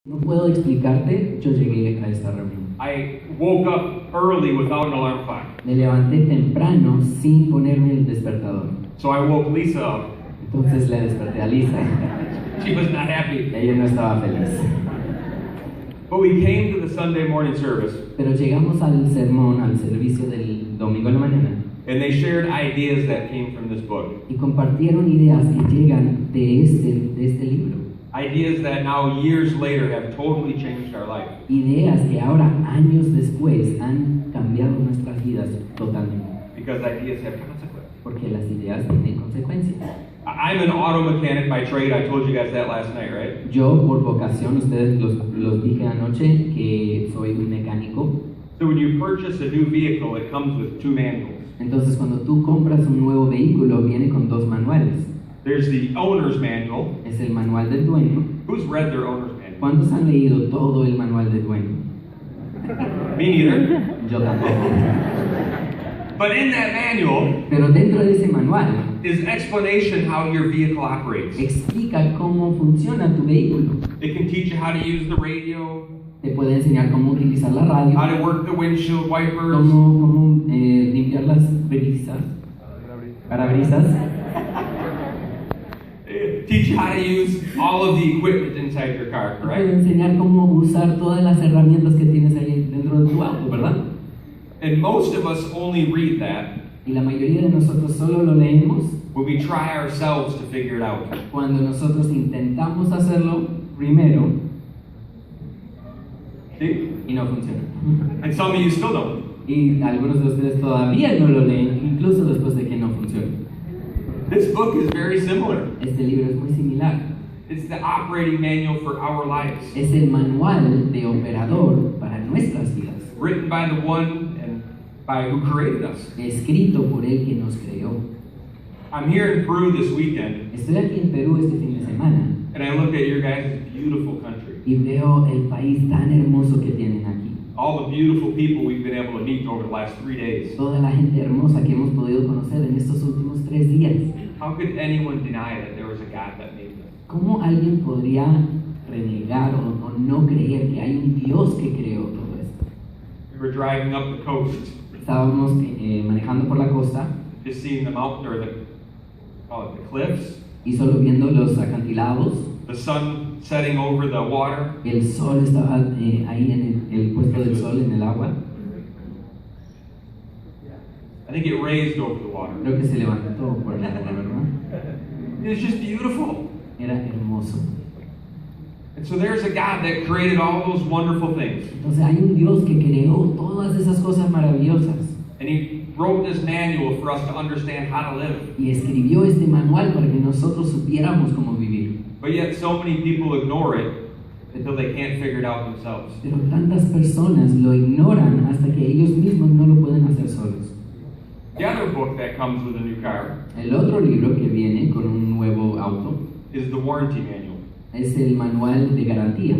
No puedo explicarte, yo llegué a esta reunión. I woke up early without an alarm clock. Me levanté temprano sin ponerme el despertador. So I woke Lisa up. Entonces le desperté a Lisa She was not happy. y ella no estaba feliz. But we came to the Sunday morning service, Pero llegamos al sermón, al servicio del domingo a la mañana, and they shared ideas that came from this book. y compartieron ideas que llegan de este libro. Ideas that now, years later, have totally changed our life. Ideas que ahora, años después, han cambiado nuestras vidas totalmente. Because ideas have consequences. Porque las ideas tienen consecuencias. I'm an auto mechanic by trade. I told you guys that last night, right? Yo, por vocación, ustedes los dije anoche que soy un mecánico. So when you purchase a new vehicle, it comes with two manuals. Entonces, cuando tú compras un nuevo vehículo, viene con dos manuales. There's the owner's manual. Es el manual del dueño. Who's read their owner's manual? ¿Cuántos han leído todo el manual del dueño? Me neither. Yo tampoco. But in that manual Pero dentro de ese manual is explanation how your vehicle operates. explica cómo funciona tu vehículo. It can teach you how to use the radio, Te puede enseñar cómo utilizar la radio, how to work the windshield wipers, cómo limpiar las brisas, parabrisas. teach you how to use all of the equipment inside your car, Te puede correct? enseñar cómo usar todas las herramientas que tienes ahí dentro de tu auto, ¿verdad? And most of us only read that Y la mayoría de nosotros solo lo leemos when we try ourselves to figure it out. cuando nosotros intentamos hacerlo primero See? y no funciona. And some of you still don't. Y algunos de ustedes todavía no lo leen, incluso después de que no funcione. This book is very similar. Este libro es muy similar. It's the operating manual for our lives, Es el manual de operador para nuestras vidas, written by the one and by who created us. escrito por el que nos creó. I'm here in Peru this weekend, Estoy aquí en Perú este fin de semana and I look at your guys' beautiful country. y veo el país tan hermoso que tienen aquí. All the beautiful people we've been able to meet over the last 3 days. Toda la gente hermosa que hemos podido conocer en estos últimos 3 días. How could anyone deny that there was a God that made them? ¿Cómo alguien podría renegar o no creer que hay un Dios que creó todo esto? We were driving up the coast, Estábamos manejando por la costa just seeing the mountain or the cliffs, y solo viendo los acantilados. the sun setting over the water. El sol estaba ahí en el puesto del sol en el agua. I think it raised over the water. Creo que se levantó por el agua, ¿verdad? It's just beautiful. Era hermoso. And so there's a God that created all those wonderful things. Entonces hay un Dios que creó todas esas cosas maravillosas And He wrote this manual for us to understand how to live. y escribió este manual para que nosotros supiéramos cómo vivir. But yet so many people ignore it until they can't figure it out themselves. Pero tantas personas lo ignoran hasta que ellos mismos no lo pueden hacer solos. The other book that comes with a new car El otro libro que viene con un nuevo auto is the warranty manual. es el manual de garantía.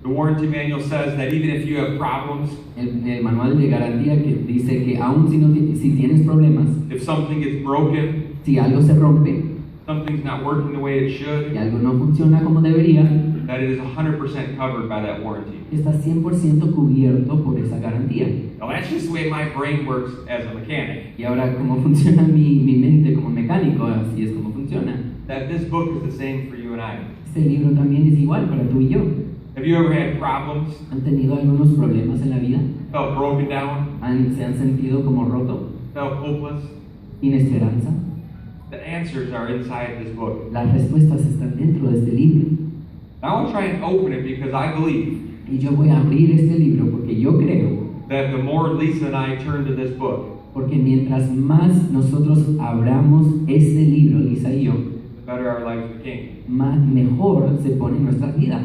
The warranty manual says that even if you have problems, El manual de garantía que dice que aun si tienes problemas, if something is broken, si algo se rompe, something's not working the way it should, y algo no funciona como debería, that it is 100% covered by that warranty. está 100% cubierto por esa garantía. Now that's just the way my brain works as a mechanic. Y ahora, ¿cómo funciona mi mente como mecánico? Así es como funciona. That this book is the same for you and I. Este libro también es igual para tú y yo. Have you ever had problems? ¿Han tenido algunos problemas en la vida? Felt broken down? ¿Se han sentido como roto? Felt hopeless? ¿Sin esperanza? The answers are inside this book. Las respuestas están dentro de este libro. Now I'll try and open it because I believe Y yo voy a abrir este libro porque yo creo, that the more Lisa and I turn to this book, porque mientras más nosotros abramos este libro, Lisa y yo, the better our lives became. mejor se ponen nuestras vidas.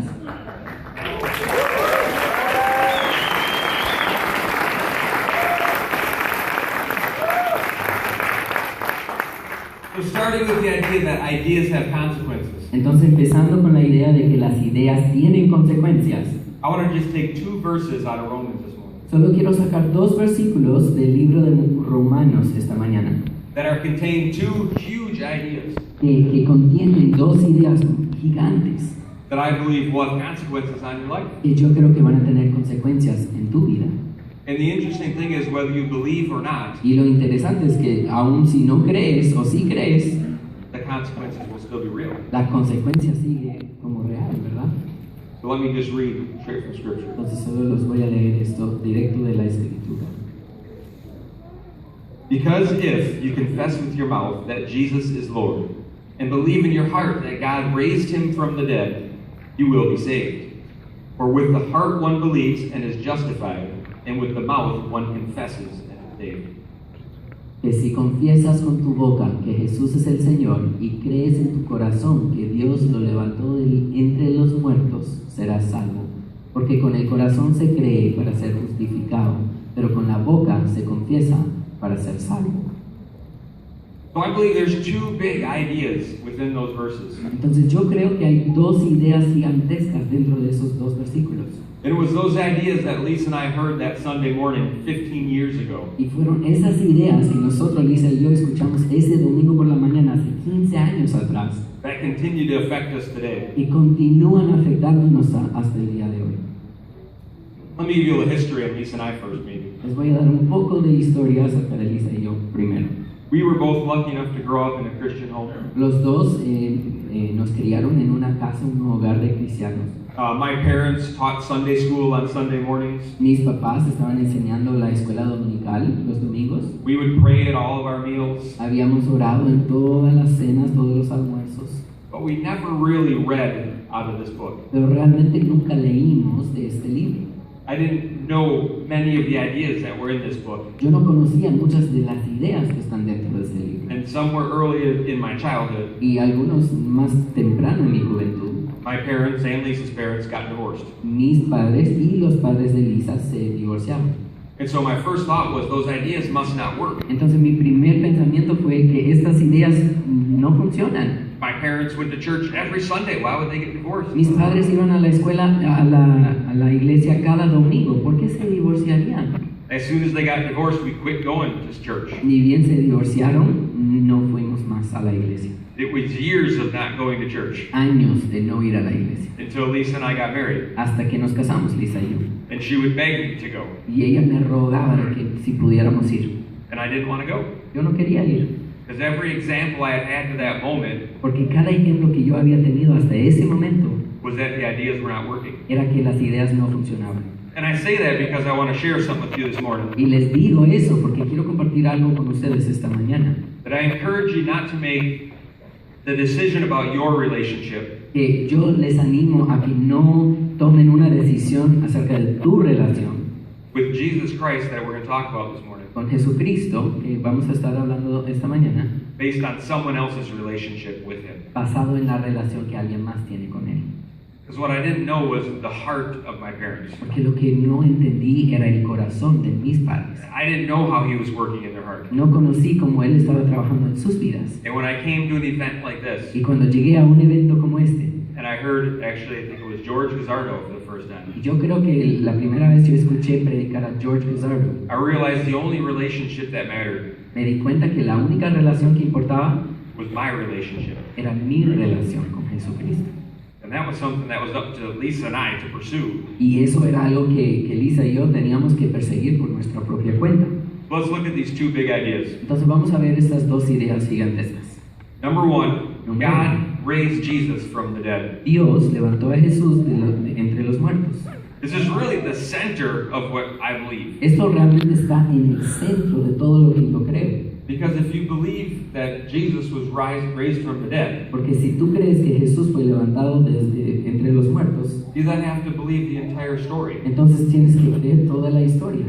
So starting with the idea that ideas have consequences, Entonces, empezando con la idea de que las ideas tienen consecuencias, I want to just take 2 verses out of Romans this morning solo quiero sacar 2 versículos del libro de Romanos esta mañana, that are contained 2 huge ideas. que contienen 2 ideas gigantes. that I believe will have consequences on your life. que yo creo que van a tener consecuencias en tu vida. And the interesting thing is, whether you believe or not, Y lo interesante es que aun si no crees o si crees, the consequences will still be real. la consecuencia sigue como real, ¿verdad? So let me just read straight from Scripture. Entonces solo los voy a leer esto directo de la Escritura. Because if you confess with your mouth that Jesus is Lord, and believe in your heart that God raised him from the dead, you will be saved. For with the heart one believes and is justified, and with the mouth one confesses and is saved. Que si confiesas con tu boca que Jesús es el Señor y crees en tu corazón que Dios lo levantó entre los muertos, serás salvo. Porque con el corazón se cree para ser justificado, pero con la boca se confiesa para ser salvo. So I believe there's two big ideas within those verses. Entonces yo creo que hay dos ideas gigantescas dentro de esos dos versículos. And it was those ideas that Lisa and I heard that Sunday morning 15 years ago. Y fueron esas ideas que nosotros, Lisa y yo, escuchamos ese domingo por la mañana hace 15 años atrás That continue to affect us today. y continúan afectándonos hasta el día de hoy. Let me give you a history of Lisa and I first meeting. Les voy a dar un poco de historia acerca de Lisa y yo primero. We were both lucky enough to grow up in a Christian home. Los dos nos criaron en una casa, un hogar de cristianos. My parents taught Sunday school on Sunday mornings. Mis papás estaban enseñando la escuela dominical los domingos. We would pray at all of our meals, Habíamos orado en todas las cenas, todos los almuerzos. but we never really read out of this book. Pero realmente nunca leímos de este libro. I didn't know many of the ideas that were in this book. Yo no conocía muchas de las ideas que están dentro de este libro. And somewhere early in my childhood, Y algunos más temprano en mi juventud, my parents and Lisa's parents got divorced. mis padres y los padres de Lisa se divorciaron. And so my first thought was those ideas must not work. Entonces mi primer pensamiento fue que estas ideas no funcionan. My parents went to church every Sunday. Why would they get divorced? Mis padres iban a la escuela, a la iglesia cada domingo. ¿Por qué se divorciarían? As soon as they got divorced, we quit going to church. Ni bien se divorciaron, no fuimos más a la iglesia. It was years of not going to church Años de no ir a la iglesia. until Lisa and I got married. Hasta que nos casamos, Lisa y yo. And she would beg me to go. Y ella me rogaba de que si pudiéramos ir. And I didn't want to go. Yo no quería ir. Because every example I had had to that moment Porque cada ejemplo que yo había tenido hasta ese momento was that the ideas were not working. era que las ideas no funcionaban. And I say that because I want to share something with you this morning. Y les digo eso porque quiero compartir algo con ustedes esta mañana. That I encourage you not to make the decision about your relationship Que yo les animo a que no tomen una decisión acerca de tu relación with Jesus Christ that we're going to talk about this morning con Jesucristo, que vamos a estar hablando esta mañana, based on someone else's relationship with Him. basado en la relación que alguien más tiene con Él. Because what I didn't know was the heart of my parents. Porque lo que no entendí era el corazón de mis padres. I didn't know how He was working in their heart. No conocí cómo Él estaba trabajando en sus vidas. And when I came to an event like this, Y cuando llegué a un evento como este, and I heard, actually, I think it was George Gazzardo for the first time, y yo creo que la primera vez yo escuché predicar a George Gazzardo, I realized the only relationship that mattered me di cuenta que la única relación que importaba was my relationship. era mi relación con Jesucristo. And that was something that was up to Lisa and I to pursue. Y eso era algo que Lisa y yo teníamos que perseguir por nuestra propia cuenta. Let's look at these two big ideas. Entonces vamos a ver estas dos ideas gigantescas. Number one, Número God raised Jesus from the dead. Dios levantó a Jesús entre los muertos. This is really the center of what I believe. Esto realmente está en el centro de todo lo que yo creo. Because if you believe that Jesus was raised from the dead, Porque si tú crees que Jesús fue levantado desde entre los muertos, you then have to believe the entire story. entonces tienes que creer toda la historia.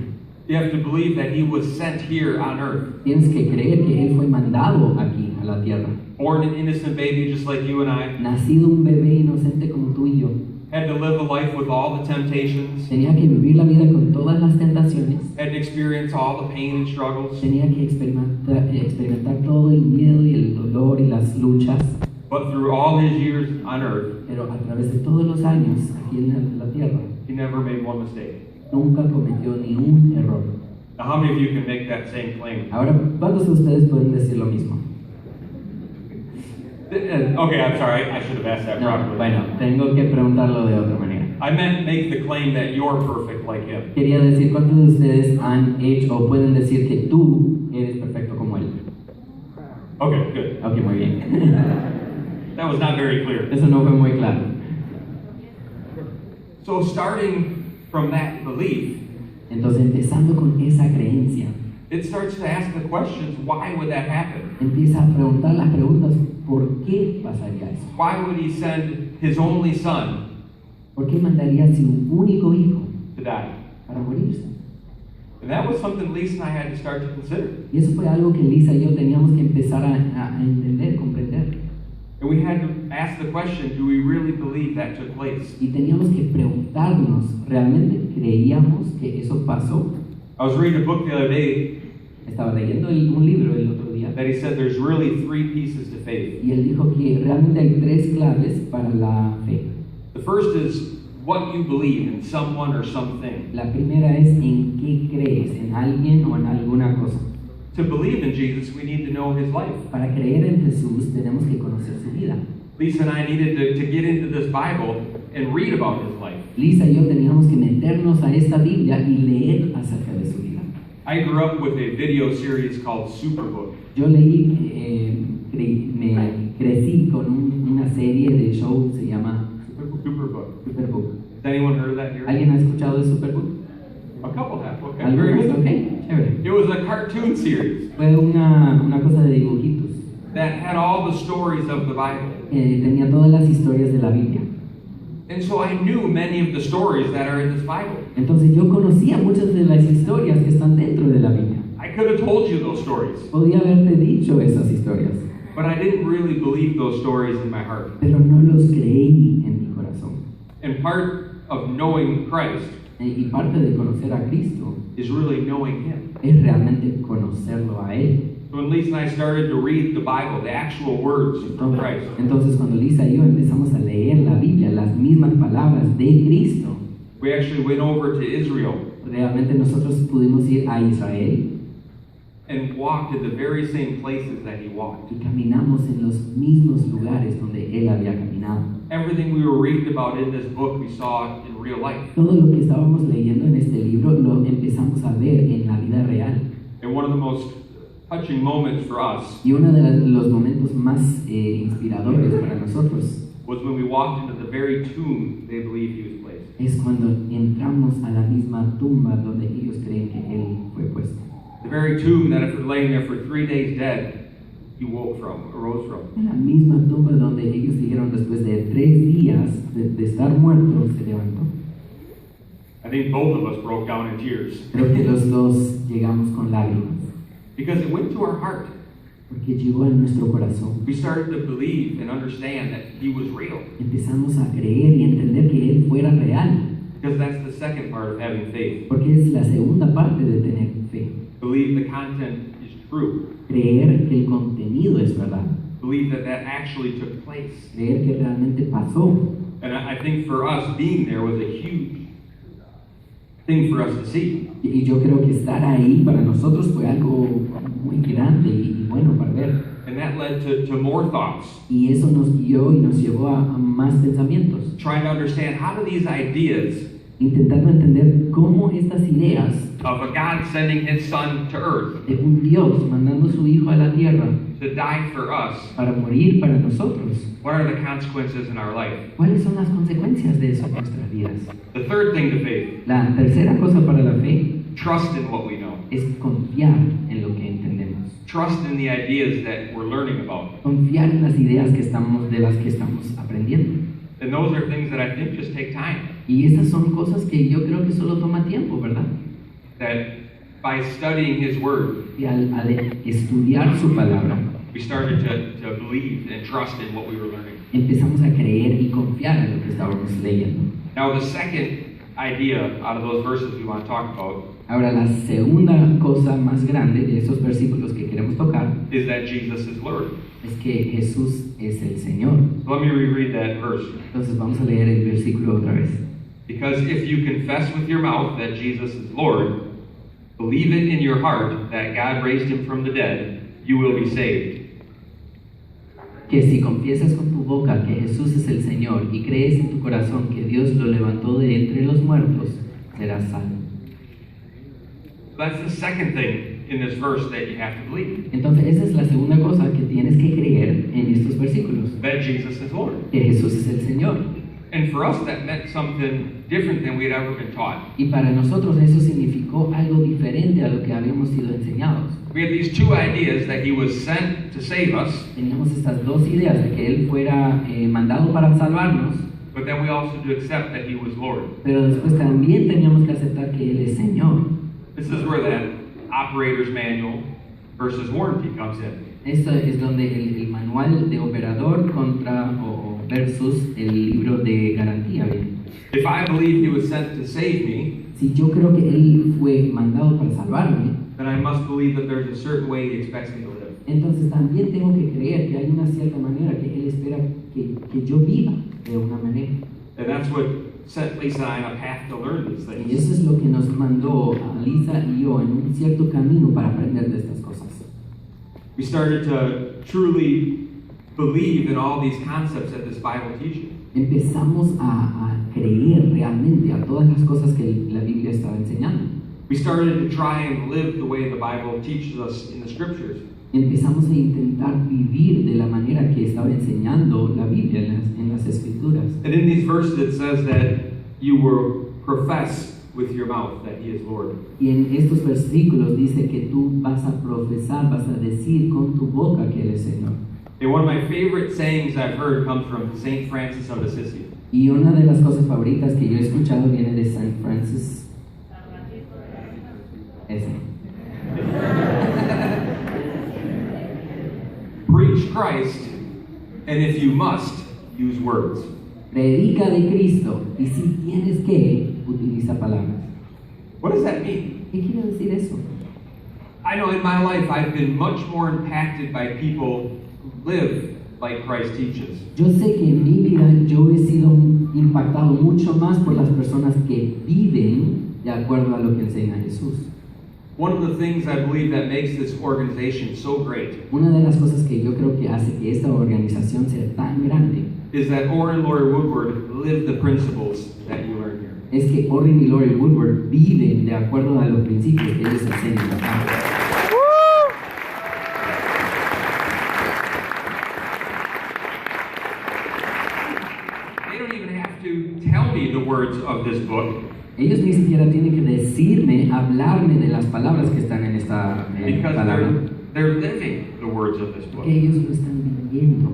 You have to believe that He was sent here on earth, Tienes que creer que Él fue mandado aquí a la tierra. born an innocent baby just like you and I, Nacido un bebé inocente como tú y yo. had to live a life with all the temptations, Tenía que vivir la vida con todas las tentaciones. had to experience all the pain and struggles. Tenía que experimentar todo el miedo y el dolor y las luchas. But through all His years on earth, Pero a través de todos los años aquí en la tierra, He never made one mistake. nunca cometió ni un error. Now, how many of you can make that same claim? Ahora, ¿cuántos de ustedes pueden decir lo mismo? Okay, I'm sorry. I should have asked that No, properly. bueno, tengo que preguntarlo de otra manera. I meant make the claim that you're perfect like him. Quería decir, ¿cuántos de ustedes han hecho o pueden decir que tú eres perfecto como él? Okay, good. Ok, muy bien. That was not very clear. Eso no fue muy claro. So starting from that belief, Entonces, empezando con esa creencia, it starts to ask the questions, why would that happen? empieza a preguntar las preguntas, ¿por qué pasaría eso? Why would he send his only son ¿Por qué mandaría a su único hijo to die? para morirse? And that was something Lisa and I had to start to consider. Y eso fue algo que Lisa y yo teníamos que empezar a entender, comprender. And we had to ask the question, do we really believe that took place? Y teníamos que preguntarnos, ¿realmente creíamos que eso pasó? I was reading a book the other day Estaba leyendo un libro el otro día that he said there's really three pieces to faith. y él dijo que realmente hay tres claves para la fe. The first is what you believe in someone or something. La primera es en qué crees, en alguien o en alguna cosa. To believe in Jesus, we need to know his life. Para creer en Jesús tenemos que conocer su vida. Lisa and I needed to get into this Bible and read about his life. Lisa y yo teníamos que meternos a esta Biblia y leer acerca de su vida. I grew up with a video series called Superbook. Yo me crecí con una serie de show, se llama Superbook. Superbook. Has anyone heard of that here? ¿Alguien ha escuchado de Superbook? A couple have. Okay, very ¿Algunos? good. Ok, chévere. It was a cartoon series Fue una cosa de dibujitos. that had all the stories of the Bible. Tenía todas las historias de la Biblia. And so I knew many of the stories that are in this Bible. Entonces yo conocía muchas de las historias que están dentro de la Biblia. I could have told you those stories, Podía haberte dicho esas historias, but I didn't really believe those stories in my heart. pero no los creí en mi corazón. And part of knowing Christ Y parte de conocer a Cristo is really knowing him. es realmente conocerlo a Él. So when Lisa and I started to read the Bible, the actual words from Christ, Entonces cuando Lisa y yo empezamos a leer la Biblia, las mismas palabras de Cristo, we actually went over to Israel realmente nosotros pudimos ir a Israel and walked in the very same places that he walked. y caminamos en los mismos lugares donde Él había caminado. Everything we were reading about in this book, we saw in real life. Todo lo que estábamos leyendo en este libro lo empezamos a ver en la vida real. And one of the most touching moments for us Y uno de los momentos más inspiradores para nosotros was when we walked into the very tomb they believed he was placed. es cuando entramos a la misma tumba donde ellos creen que Él fue puesto. The very tomb that after laying there for 3 days dead, he arose from. En la misma tumba donde ellos dijeron después de 3 días de estar muertos se levantó. I think both of us broke down in tears Creo que los dos llegamos con lágrimas because it went to our heart. porque llegó a nuestro corazón. We started to believe and understand that he was real Empezamos a creer y entender que Él fuera real, because that's the second part of having faith. porque es la segunda parte de tener fe. Believe the content is true. Creer que el contenido es verdad, Believe that that actually took place. creer que realmente pasó. And I think for us, being there was a huge thing for us to see. Y yo creo que estar ahí para nosotros fue algo muy grande y bueno para ver. And that led to more thoughts. Y eso nos guió y nos llevó a más pensamientos, Trying to understand how do these ideas intentando entender cómo estas ideas of a God sending his son to earth de un Dios mandando a su Hijo a la tierra to die for us, para morir para nosotros, what are the consequences in our life? ¿cuáles son las consecuencias de eso en nuestras vidas? The third thing to faith, La tercera cosa para la fe trust in what we know. es confiar en lo que entendemos, Trust in the ideas that we're learning about. confiar en las ideas de las que estamos aprendiendo. And those are things that I think just take time. Y esas son cosas que yo creo que solo toma tiempo, ¿verdad? That by studying his word, Y al estudiar su palabra, we started to believe and trust in what we were learning. empezamos a creer y confiar en lo que estábamos leyendo. Now, the second idea out of those verses we want to talk about Ahora, la segunda cosa más grande de esos versículos que queremos tocar is that Jesus is Lord. es que Jesús es el Señor. So let me reread that verse. Entonces vamos a leer el versículo otra vez. Because if you confess with your mouth that Jesus is Lord, believe it in your heart that God raised him from the dead, you will be saved. que si confiesas con tu boca que Jesús es el Señor y crees en tu corazón que Dios lo levantó de entre los muertos, serás salvo. That's the second thing in this verse that you have to believe. Entonces esa es la segunda cosa que tienes que creer en estos versículos, That Jesus is Lord. que Jesús es el Señor. And for us, that meant something different than we had ever been taught. Y para nosotros eso significó algo diferente a lo que habíamos sido enseñados. We had these two ideas that he was sent to save us, Teníamos estas dos ideas de que Él fuera mandado para salvarnos, but then we also had to accept that he was Lord. pero después también teníamos que aceptar que Él es Señor. This is where that operator's manual versus warranty comes in. Esto es donde el manual de operador contra o versus el libro de garantía viene. If I believe he was sent to save me, Si yo creo que Él fue mandado para salvarme, then I must believe that there's a certain way he expects me to live. entonces también tengo que creer que hay una cierta manera que Él espera que yo viva de una manera. And that's what set Lisa and I on a path to learn these Y things. eso es lo que nos mandó a Lisa y yo en un cierto camino para aprender de estas cosas. We started to truly believe in all these concepts that this Bible teaches. Empezamos a creer realmente a todas las cosas que la Biblia estaba enseñando. We started to try and live the way the Bible teaches us in the scriptures. Empezamos a intentar vivir de la manera que estaba enseñando la Biblia en las Escrituras. And in these verses it says that you will profess with your mouth that he is Lord. Y en estos versículos dice que tú vas a profesar, vas a decir con tu boca que Él es Señor. And one of my favorite sayings I've heard comes from St. Francis of Assisi. Y una de las cosas favoritas que yo he escuchado viene de San Francis. Ese. Preach Christ, and if you must, use words. Predica de Cristo y si tienes que, utiliza palabras. What does that mean? ¿Qué quiere decir eso? I know in my life I've been much more impacted by people who live like Christ teaches. Yo sé que en mi vida yo he sido impactado mucho más por las personas que viven de acuerdo a lo que enseña Jesús. One of the things I believe that makes this organization so great Una de las cosas que yo creo que hace que esta organización sea tan grande is that Orrin and Lori Woodward live the principles that you learn here. es que Orrin y Lori Woodward viven de acuerdo a los principios que ellos enseñan acá. They don't even have to tell me the words of this book Ellos ni siquiera tienen que decirme, hablarme de las palabras que están en esta because palabra, they're living the words of this book. que ellos lo están viviendo.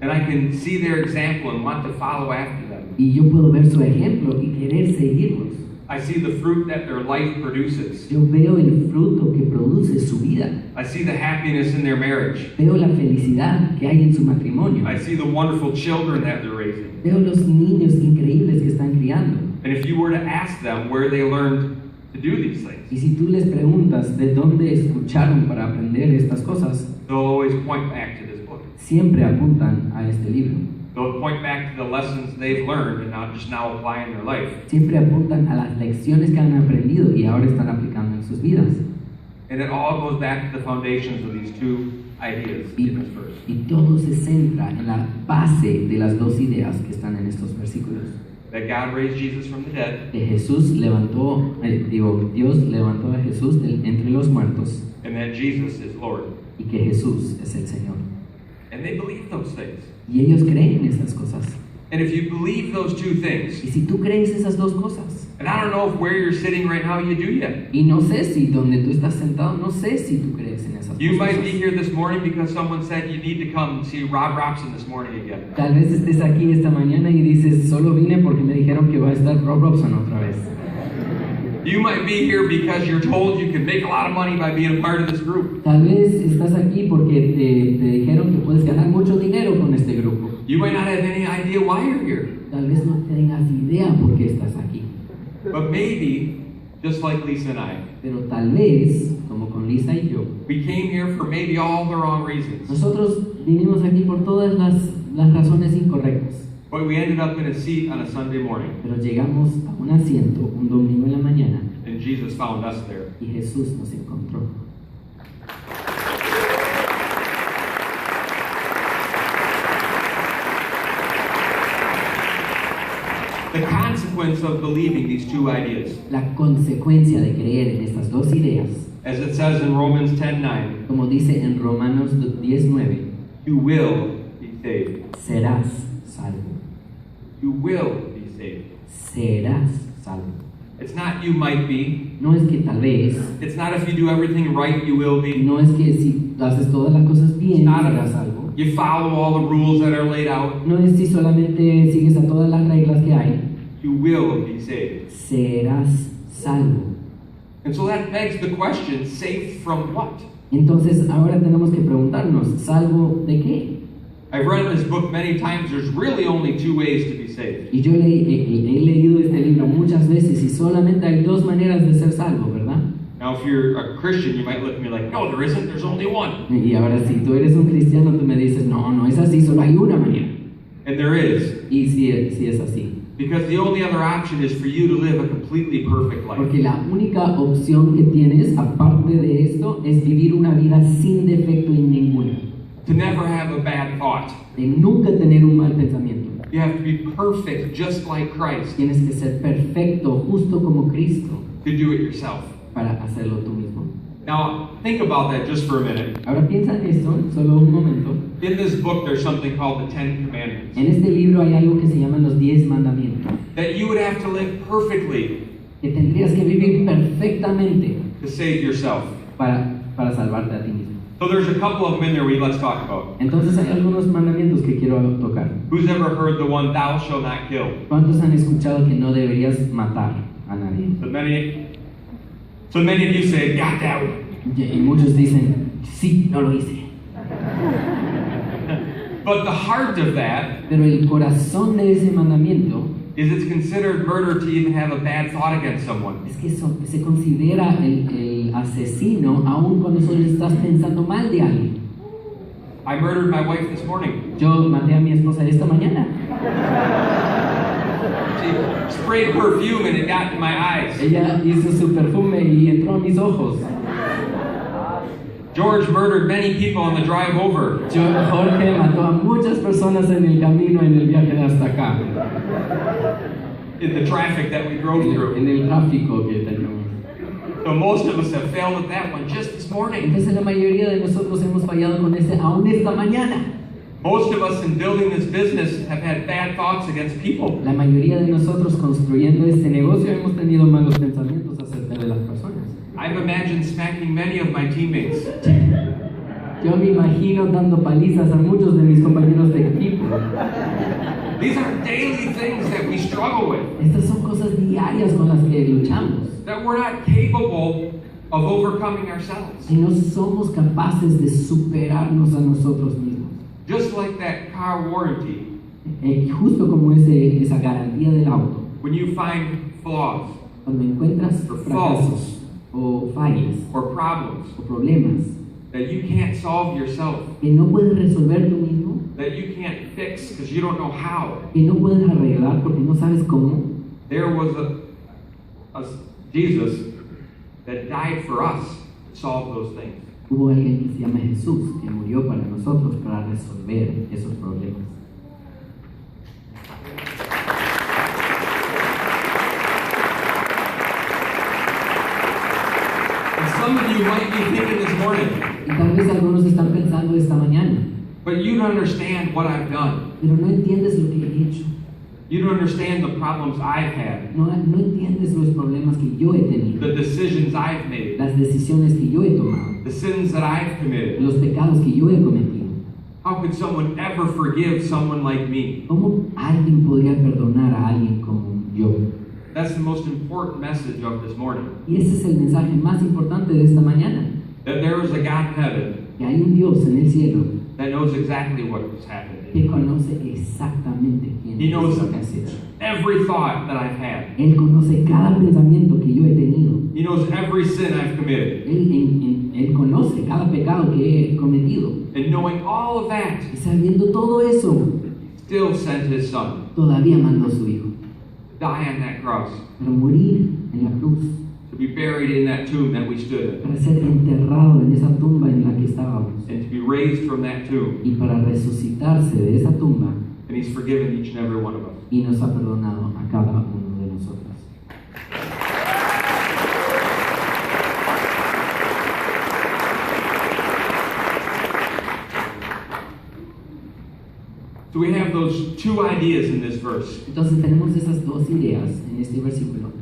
And I can see their example and want to follow after them. Y yo puedo ver su ejemplo y querer seguirlos. I see the fruit that their life produces. Yo veo el fruto que produce su vida. I see the happiness in their marriage. Veo la felicidad que hay en su matrimonio. I see the wonderful children that they're raising. Veo los niños increíbles que están criando. And if you were to ask them where they learned to do these things, Y si tú les preguntas de dónde escucharon para aprender estas cosas, they'll always point back to this book. siempre apuntan a este libro. They'll point back to the lessons they've learned and not just now apply in their life. Siempre apuntan a las lecciones que han aprendido y ahora están aplicando en sus vidas. And it all goes back to the foundations of these two ideas in this verse. Y todo se centra en la base de las dos ideas que están en estos versículos. That God raised Jesus from the dead, Que Jesús levantó, Dios levantó a Jesús entre los muertos and that Jesus is Lord. y que Jesús es el Señor. And they believe those things. Y ellos creen estas cosas. And if you believe those two things, Y si tú crees esas dos cosas, and I don't know if where you're sitting right now you do yet. y no sé si donde tú estás sentado, no sé si tú crees en esas You might cosas. be here this morning because someone said you need to come see Rob Robson this morning again. Tal vez estés aquí esta mañana y dices, solo vine porque me dijeron que va a estar Rob Robson otra vez. You might be here because you're told you can make a lot of money by being a part of this group. Tal vez estás aquí porque te dijeron que puedes ganar mucho dinero con este grupo. You might not have any idea why you're here. Tal vez no tengas idea por qué estás aquí. But maybe, just like Lisa and I, Pero tal vez, como con Lisa y yo, we came here for maybe all the wrong reasons. nosotros vinimos aquí por todas las razones incorrectas. But we ended up in a seat on a Sunday morning, Pero llegamos a un asiento un domingo en la mañana and Jesus found us there. y Jesús nos encontró. The consequence of believing these two ideas, La consecuencia de creer en estas dos ideas, as it says in Romans 10:9, como dice en Romanos 10:9, you will be saved. serás salvo. You will be saved. Serás salvo. It's not you might be. No es que tal vez, It's not if you do everything right, you will be. no es que si haces todas las cosas bien, serás salvo. You follow all the rules that are laid out. No es si solamente sigues a todas las reglas que hay, You will be saved. serás salvo. And so that begs the question, saved from what? Entonces ahora tenemos que preguntarnos, ¿salvo de qué? I've read this book many times. There's really only two ways to be saved. Y yo he leído este libro muchas veces y solamente hay dos maneras de ser salvo, ¿verdad? Now, if you're a Christian, you might look at me like, no, there isn't. There's only one. Y ahora si tú eres un cristiano, tú me dices, no, no es así, solo hay una manera. And there is. Y sí es así. Because the only other option is for you to live a completely perfect life. Porque la única opción que tienes, aparte de esto, es vivir una vida sin defecto en ninguna. To never have a bad thought. De nunca tener un mal pensamiento. You have to be perfect just like Christ Tienes que ser perfecto, justo como Cristo, to do it yourself. para hacerlo tú mismo. Now, think about that just for a minute. Ahora piensa en esto, solo un momento. In this book, there's something called the Ten Commandments. En este libro hay algo que se llaman los 10 mandamientos. That you would have to live perfectly Que tendrías que vivir perfectamente to save yourself. para salvarte a ti mismo. So there's a couple of them in there let's talk about. Entonces hay algunos mandamientos que quiero tocar. Who's ever heard the one, thou shalt not kill? ¿Cuántos han escuchado que no deberías matar a nadie? So many of you say, got that one. Y muchos dicen, sí, no lo hice. But the heart of that Pero el corazón de ese mandamiento is it's considered murder to even have a bad thought against someone. es que se considera el asesino aun cuando solo estás pensando mal de alguien. I murdered my wife this morning. Yo maté a mi esposa esta mañana. She sprayed perfume and it got in my eyes. Ella hizo su perfume y entró a mis ojos. George murdered many people on the drive over. Jorge mató a muchas personas en el camino, en el viaje hasta acá. In the traffic that we drove through. En el tráfico que tenemos. So most of us have failed at that one just this morning. Entonces la mayoría de nosotros hemos fallado con ese aún esta mañana. Most of us in building this business have had bad thoughts against people. La mayoría de nosotros construyendo este negocio hemos tenido malos pensamientos acerca de las personas. I've imagined smacking many of my teammates. Yo me imagino dando palizas a muchos de mis compañeros de equipo. These are daily things that we struggle with. Estas son cosas diarias con las que luchamos. That we're not capable of overcoming ourselves. Y no somos capaces de superarnos a nosotros mismos. Just like that car warranty. Justo como esa garantía del auto. When you find flaws, Cuando encuentras fracasos o fallas or problems o problemas that you can't solve yourself, que no puedes resolver tú mismo, that you can't fix because you don't know how. que no puedes arreglar porque no sabes cómo, There was a Jesus that died for us to solve those things. hubo alguien que se llama Jesús que murió para nosotros para resolver esos problemas. And some of you might be thinking this morning, Y tal vez algunos están pensando esta mañana, but you don't understand what I've done. pero no entiendes lo que he hecho, You don't understand the problems I've had, no entiendes los problemas que yo he tenido, the decisions I've made, las decisiones que yo he tomado, the sins that I've committed. los pecados que yo he cometido. How could someone ever forgive someone like me? ¿Cómo alguien podría perdonar a alguien como yo? That's the most important message of this morning. Y ese es el mensaje más importante de esta mañana, That there is a God in heaven que hay un Dios en el cielo that knows exactly what has happened. que conoce exactamente quién He knows es lo que has hecho. every thought that I've had. Él conoce cada pensamiento que yo he tenido. He knows every sin I've committed. Él conoce cada pecado que he cometido. And knowing all of that, Y sabiendo todo eso, still sent his son todavía mandó a su Hijo to die on that cross, para morir en la cruz, to be buried in that tomb that we stood in, para ser enterrado en esa tumba en la que estábamos and to be raised from that tomb y para resucitarse de esa tumba and He's forgiven each and every one of us. y nos ha perdonado a cada uno de nosotros. So we have those two ideas in this verse. Entonces tenemos esas dos ideas en este versículo.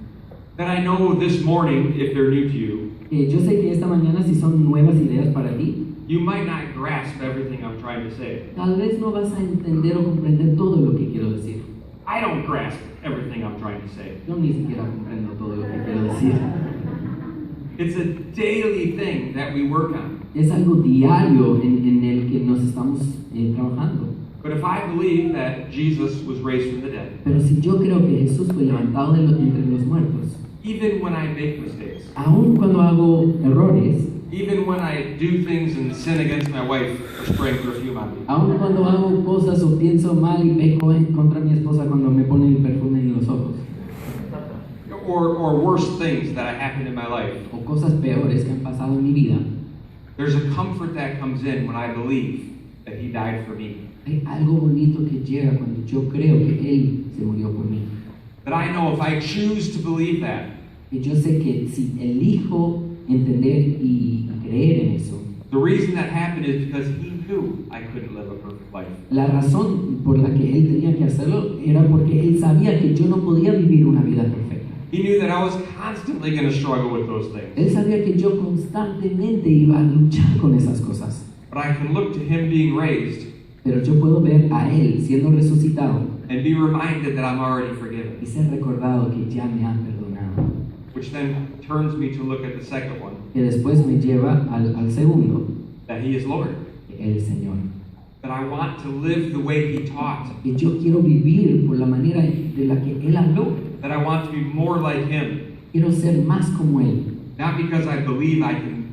That I know this morning, if they're new to you, Yo sé que esta mañana, si son nuevas ideas para ti, you might not grasp everything I'm trying to say. tal vez no vas a entender o comprender todo lo que quiero decir. I don't grasp everything I'm trying to say. Yo ni siquiera comprendo todo lo que quiero decir. It's a daily thing that we work on. Es algo diario en el que nos estamos trabajando. But if I believe that Jesus was raised from the dead, Pero si yo creo que Jesús fue levantado entre los muertos, even when I make mistakes, aun cuando hago errores, even when I do things and sin against my wife for spraying perfume on me, aun cuando hago cosas o pienso mal y peco contra mi esposa cuando me pone el perfume en los ojos, or worse things that happen in my life, o cosas peores que han pasado en mi vida, there's a comfort that comes in when I believe that He died for me. hay algo bonito que llega cuando yo creo que Él se murió por mí. That I know if I choose to believe that, Y yo sé que si elijo entender y creer en eso, the reason that happened is because He knew I couldn't live a perfect life. la razón por la que Él tenía que hacerlo era porque Él sabía que yo no podía vivir una vida perfecta. He knew that I was constantly going to struggle with those things. Él sabía que yo constantemente iba a luchar con esas cosas. But I can look to Him being raised Pero yo puedo ver a Él siendo resucitado and be reminded that I'm already forgiven. y ser recordado que ya me han perdonado. Which then turns me to look at the second one, Que después me lleva al segundo, that He is Lord. el Señor. That I want to live the way He taught. Que yo quiero vivir por la manera de la que Él habló. That I want to be more like Him. Quiero ser más como Él. Not because I believe I can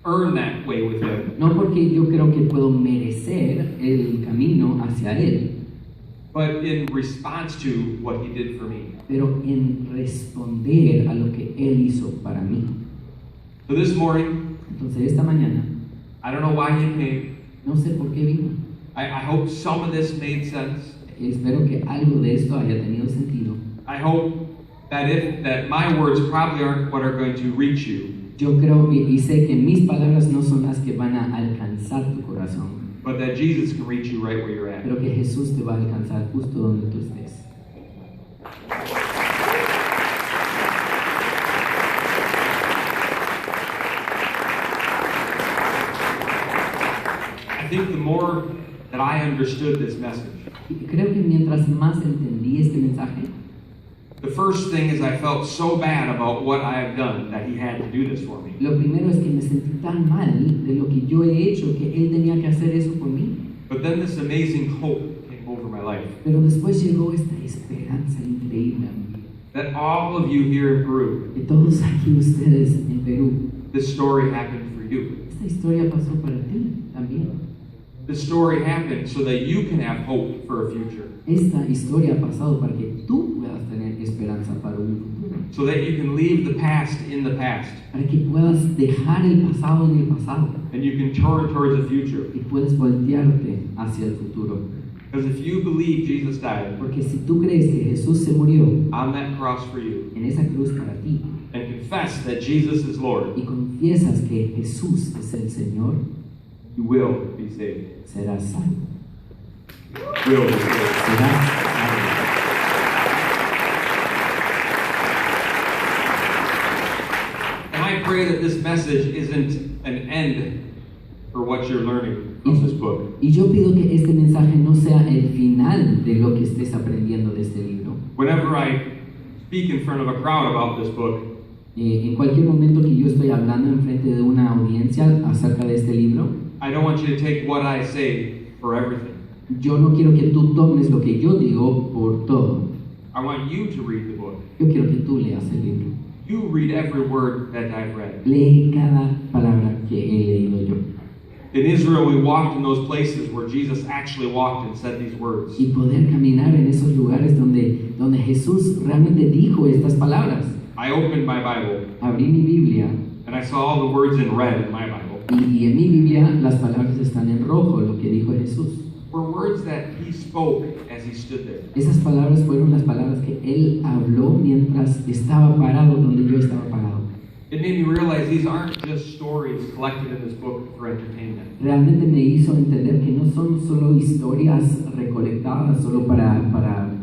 earn that way with Him, No porque yo creo que puedo merecer el camino hacia Él, but in response to what He did for me. pero en responder a lo que Él hizo para mí. So this morning, Entonces esta mañana, I don't know why you came. no sé por qué vino. I hope some of this made sense. Espero que algo de esto haya tenido sentido. I hope that my words probably aren't what are going to reach you, Yo creo y sé que mis palabras no son las que van a alcanzar tu corazón, but that Jesus can reach you right where you're at. pero que Jesús te va a alcanzar justo donde tú estés. I think the more that I understood this message, Y creo que mientras más entendí este mensaje, the first thing is I felt so bad about what I have done that He had to do this for me. lo primero es que me sentí tan mal de lo que yo he hecho que Él tenía que hacer eso por mí. But then this amazing hope came over my life. Pero después llegó esta esperanza increíble a mi vida. That all of you here in Peru, Que todos aquí ustedes en Perú, this story happened for you. esta historia pasó para ti también. This story happened so that you can have hope for a future. Esta historia ha pasado para que tú puedas tener esperanza para un futuro. So that you can leave the past in the past. Para que puedas dejar el pasado en el pasado. And you can turn towards the future. Y puedes voltearte hacia el futuro. Because if you believe Jesus died Porque si tú crees que Jesús se murió on that cross for you, en esa cruz para ti and confess that Jesus is Lord, y confiesas que Jesús es el Señor, you will be saved. serás salvo. Will be saved. Serás salvo. And I pray that this message isn't an end for what you're learning from this book. Y yo pido que este mensaje no sea el final de lo que estés aprendiendo de este libro. Whenever I speak in front of a crowd about this book, En cualquier momento que yo estoy hablando en frente de una audiencia acerca de este libro, I don't want you to take what I say for everything. yo no quiero que tú tomes lo que yo digo por todo. I want you to read the book. Yo quiero que tú leas el libro. You read every word that I've read. Lee cada palabra que he leído yo. In Israel, we walked in those places where Jesus actually walked and said these words. Y poder caminar en esos lugares donde Jesús realmente dijo estas palabras. I opened my Bible Abrí mi Biblia and I saw all the words in red in my Bible. y en mi Biblia las palabras están en rojo, lo que dijo Jesús. were words that he spoke as he stood there. Esas palabras fueron las palabras que él habló mientras estaba parado donde yo estaba parado. It made me realize these aren't just stories collected in this book for entertainment. Realmente me hizo entender que no son solo historias recolectadas solo para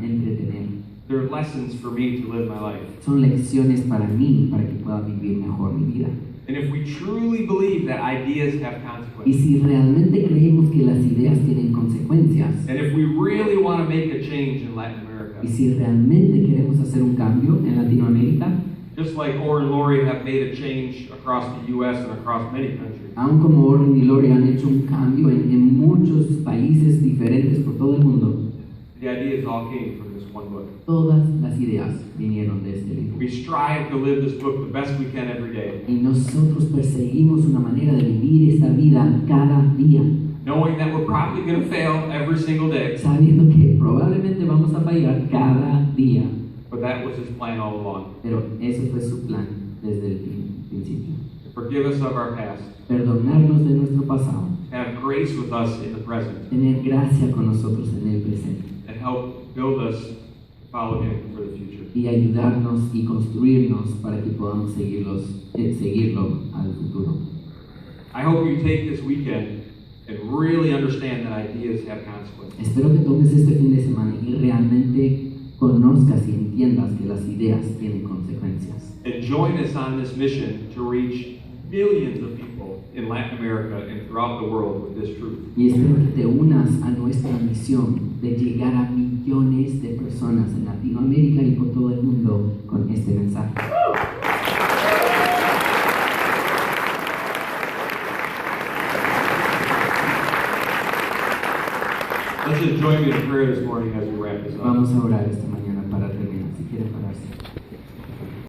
entretener. They're lessons for me to live my life. Son lecciones para mí, para que pueda vivir mejor mi vida. And if we truly believe that ideas have Y consequences, si realmente creemos que las ideas tienen consecuencias, and if we really want to make a change in Latin America, y si realmente queremos hacer un cambio en Latinoamérica, just like Orr and Lori have made a change across the U.S. and across many countries, aun como Orrin y Lori han hecho un cambio en muchos países diferentes por todo el mundo, the ideas all came from this one book. todas las ideas vinieron de este libro. We strive to live this book the best we can every day, Y nosotros perseguimos una manera de vivir esta vida cada día, knowing that we're probably going to fail every single day, sabiendo que probablemente vamos a fallar cada día. but that was his plan all along. Pero ese fue su plan desde el principio. To forgive us of our past, Perdonarnos de nuestro pasado, have grace with us in the present, tener gracia con nosotros en el presente and help build us to follow him for the future. y ayudarnos y construirnos para que podamos seguirlo al futuro. I hope you take this weekend and really understand that ideas have consequences. Espero que tomes este fin de semana y realmente conozcas y entiendas que las ideas tienen consecuencias. And join us on this mission to reach millions of people in Latin America and throughout the world with this truth. Y espero que te unas a nuestra misión de llegar a millones de personas en Latinoamérica y por todo el mundo con este mensaje. Let's just join me in prayer this morning as we wrap this up. Vamos a orar esta mañana para terminar. Si quieren pararse.